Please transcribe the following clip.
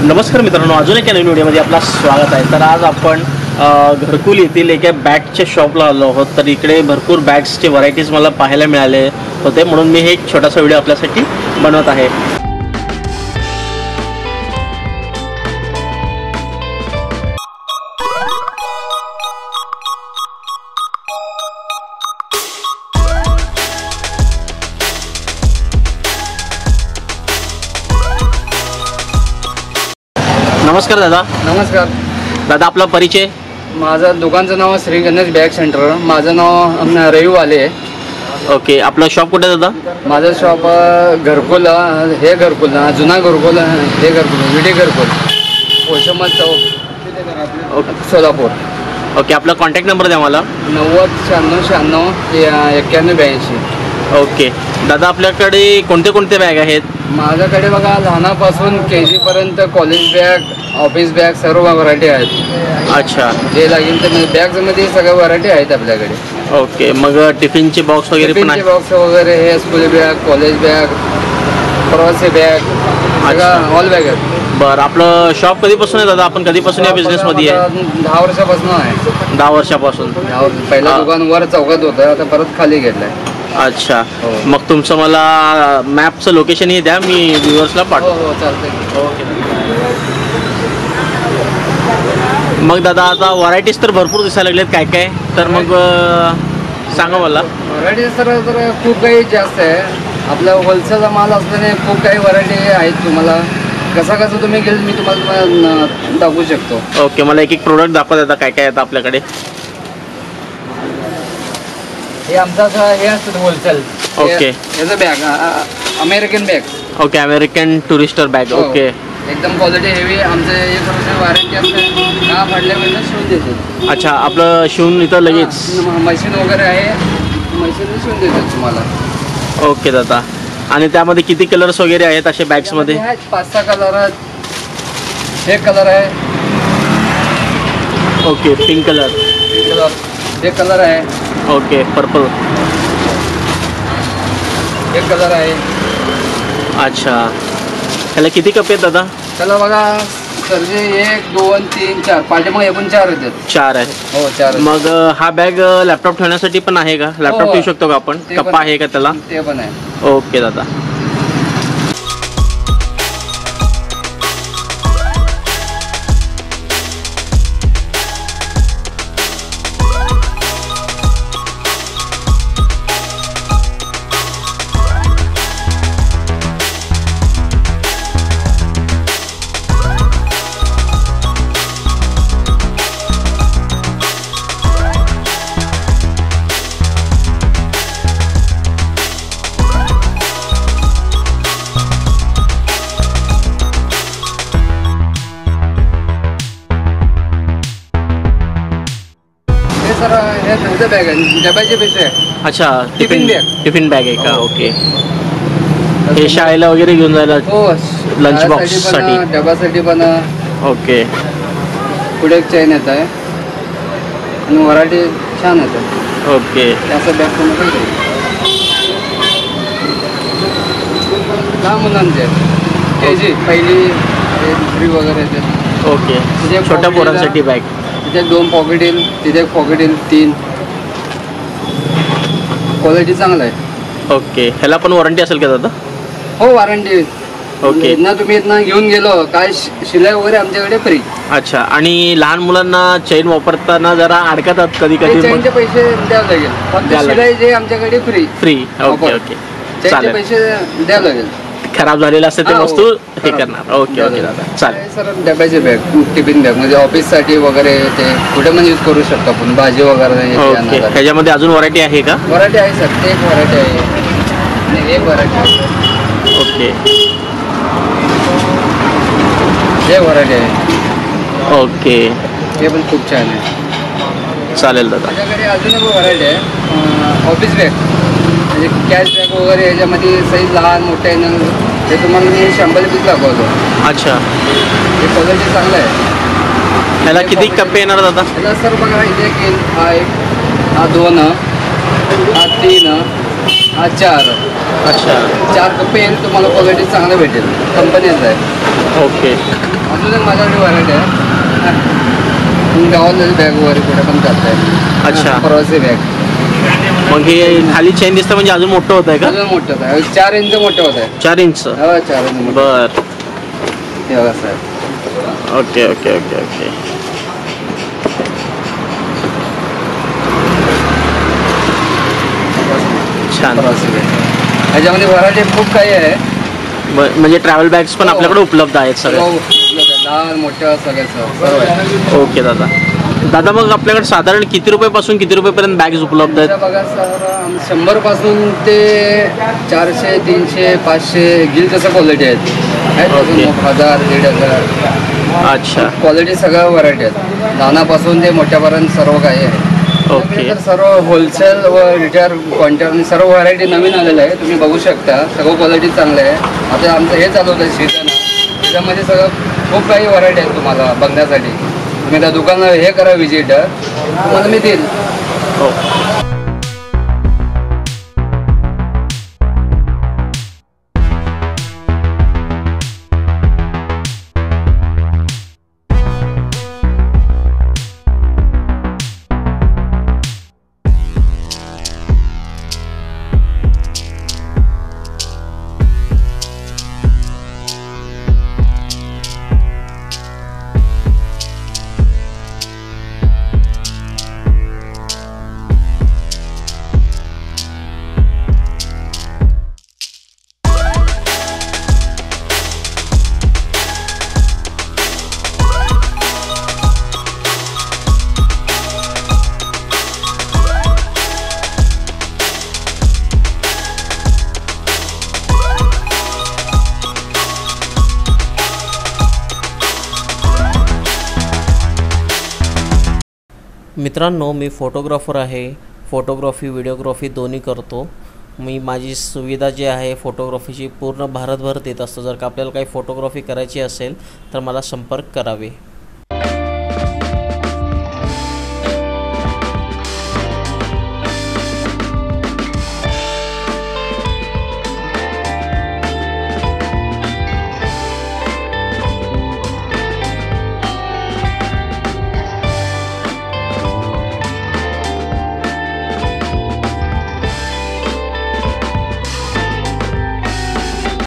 नमस्कार मित्रांनो, अजून एका नवीन व्हिडिओमध्ये आपलं स्वागत आहे। तर आज आपण घरकुल येथील एका बॅगच्या शॉपला आलो आहोत। तर इकडे भरपूर बॅग्सचे व्हरायटीज मला पाहायला मिळाले होते, म्हणून मी हे एक छोटासा व्हिडिओ आपल्यासाठी बनवत आहे। नमस्कार दादा। नमस्कार दादा, आपला परिचय? माझं दुकानचं नाव श्री गणेश बॅग सेंटर। माझं नाव रविवाले आहे। ओके, आपलं शॉप कुठे आहे दादा? माझं शॉप घरकुल, हे घरकुल जुना घरकुल, हे घरकुल विटे घरकुल, कोशमल चौक, सोलापूर। ओके, आपला कॉन्टॅक्ट नंबर द्या मला। 9096969182। ओके दादा, आपल्याकडे कोणते कोणते बॅग आहेत? माझ्याकडे बघा, लहानापासून KG पर्यंत कॉलेज बॅग, ऑफिस बॅग सर्व व्हरायटी आहेत। अच्छा, जे लागेल ते बॅग्समध्ये सगळ्या व्हरायटी आहेत आपल्याकडे। ओके, मग टिफिनचे बॉक्स वगैरे पण आहेत? बॉक्स वगैरे हे स्कूल बॅग, कॉलेज बॅग, प्रवासी बॅग, सगळं ऑल बॅग आहेत। बरं, आपलं शॉप कधीपासून आहे दादा? आपण कधीपासून या बिझनेसमध्ये आहे? 10 वर्षापासून आहे। 10 वर्षापासून? पहिलं दुकान वर चौकात होतं, आता परत खाली घेतलंय। अच्छा, मग तुमचं मला मॅपचं लोकेशन हे द्या, मी व्ह्युअर्सला पाठवतो। हो चालतंय। ओके। मग दादा, आता व्हरायटीज तर भरपूर दिसायला लागलेत, काय काय तर मग सांगा मला। व्हरायटी तर खूप काही जास्त आहे। आपलं होलसेलचा माल असल्याने खूप काही व्हरायटी आहेत। तुम्हाला कसं तुम्ही गेल मी तुम्हाला दाखवू शकतो। ओके, मला एक एक प्रोडक्ट दाखवा दादा, काय काय येतं आपल्याकडे? हे आमचा हे असतं होलसेल। ओके, याचं bag American bag. Okay, American Tourister bag. Okay, एकदम क्वालिटी हेवी। आमचं एक वर्ष वॉरंटी असते, का फाडल्या वेळेला शिवून देतो। अच्छा, आपलं शिवून इथं लगेच मशीन वगैरे आहे, मशीन शिवून देतो तुम्हाला। ओके दादा, आणि त्यामध्ये किती कलर्स वगैरे आहेत असे बॅग्समध्ये? 5-6 कलर आहेत। हे कलर आहे। ओके, पिंक कलर, हे कलर आहे। ओके, पर्पल, हे कलर आहे। अच्छा, ह्याला किती कप आहेत दादा? त्याला बघा सर, जे 1 2 3 4 पाठीमागे एकूण 4 येतात। 4 आहे? हो, 4। मग हा बॅग लॅपटॉप ठेवण्यासाठी पण आहे का? लॅपटॉप ठेवू शकतो का आपण? कप्पा आहे का त्याला? ते पण आहे। ओके दादा। सर हे तुमचं बॅग आहे, डब्याचे पैसे आहे। अच्छा, टिफिन बॅग। टिफिन बॅग आहे का? ओके, हे शाळेला वगैरे घेऊन जायला? हो, लंच बॉक्स साठी, डब्यासाठी पण। ओके, पुढे एक चेन येत आहे आणि व्हरायटी छान येतं। ओके, त्याचं बॅग पण लहान मुलांचे KG, पहिली, दुसरी वगैरे ते। ओके, छोट्या पोरांसाठी बॅग। तिथे 2 पॉकेट येईल, तिथे 1 पॉकेट येईल, 3। क्वालिटी चांगला आहे। ओके, ह्याला पण वॉरंटी असेल का दादा? हो, वॉरंटी। ओके, तुम्ही इथनं घेऊन गेलो काय, शिलाई वगैरे आमच्याकडे फ्री। अच्छा, आणि लहान मुलांना चेन वापरताना जरा अडकतात कधी कधी, चेनचे पैसे द्यावं लागेल, फक्त शिलाई जे आमच्याकडे फ्री। ओके ओके, चेनचे पैसे द्यावं लागेल। खराब झालेलं असते ते वस्तू हे करणार। ओके ओके दादा, चालेल। सर डब्याचे बॅग, टिफिन बॅग म्हणजे ऑफिससाठी वगैरे ते कुठे पण यूज करू शकतो आपण, भाजी वगैरे। ओके, ह्याच्यामध्ये अजून व्हरायटी आहे का? व्हरायटी आहे सर, ते एक व्हरायटी आहे आणि एक व्हरायटी आहे। ओके, हे व्हरायटी आहे। ओके, हे पण खूप छान आहे। चालेल दादा। माझ्याकडे अजून एक व्हरायटी आहे, ऑफिस बॅग म्हणजे कॅश बॅग वगैरे। याच्यामध्ये साईज लहान मोठे आहे, ते तुम्हाला मी 100 पीस दाखवतो। अच्छा, हे क्वालिटी चांगलं आहे। ह्याला किती कप्पे येणार दादा? ह्याला सर बघा, इथे हा 1, हा 2, हा 3, हा 4। अच्छा, 4 कप्पे येईल तुम्हाला, क्वालिटी चांगलं भेटेल, कंपनीचं आहे। ओके, अजून एक माझ्याकडे व्हरायटी आहे, गावाला बॅग वगैरे कुठे पण जात आहे. अच्छा. प्रवासी बॅग. मग हे खाली चेन दिसतं म्हणजे अजून मोठं होत आहे का? अजून मोठं आहे, 4 इंच मोठं होत आहे. 4 इंच. हो 4 इंच मोठं. बर. हे बघा साहेब. Okay okay okay okay. छान. प्रवासी बॅग. ह्याच्यामध्ये व्हरायटी खूप काही आहे. म्हणजे ट्रॅव्हल बॅग्स पण आपल्याकडे उपलब्ध आहेत सगळे. लहान मोठ्या सगळ्याचं सर्व आहे. ओके दादा. दादा मग आपल्याकडे साधारण किती रुपयापासून किती रुपयेपर्यंत बॅग्स उपलब्ध आहेत? बघा सर, 100 पासून ते 400, 300, 500 घेईल तसं क्वालिटी आहेत. ओके. 1000, 1500. अच्छा. क्वालिटी सगळ्या व्हरायटी आहेत, लहानापासून ते मोठ्यापर्यंत सर्व काही आहे. ओके. तर सर्व होलसेल व रिटेल क्वांटिटी सर्व व्हरायटी नवीन आलेलं आहे, तुम्ही बघू शकता. सगळं क्वालिटी चांगलं आहे. आता आमचं हे चालू होतं सीझन, त्याच्यामध्ये सगळं खूप काही व्हरायटी आहेत तुम्हाला बघण्यासाठी. तुम्ही त्या दुकानाला हे करा विजिट, तुम्हाला मी देईल. हो. मित्रांनो, मी फोटोग्राफर आहे. फोटोग्राफी व्हिडिओग्राफी दोन्ही करतो. मी माझी सुविधा जी आहे फोटोग्राफीची पूर्ण भारतभर देत असतो. जर का आपल्याला काही फोटोग्राफी करायची असेल तर मला संपर्क करावे.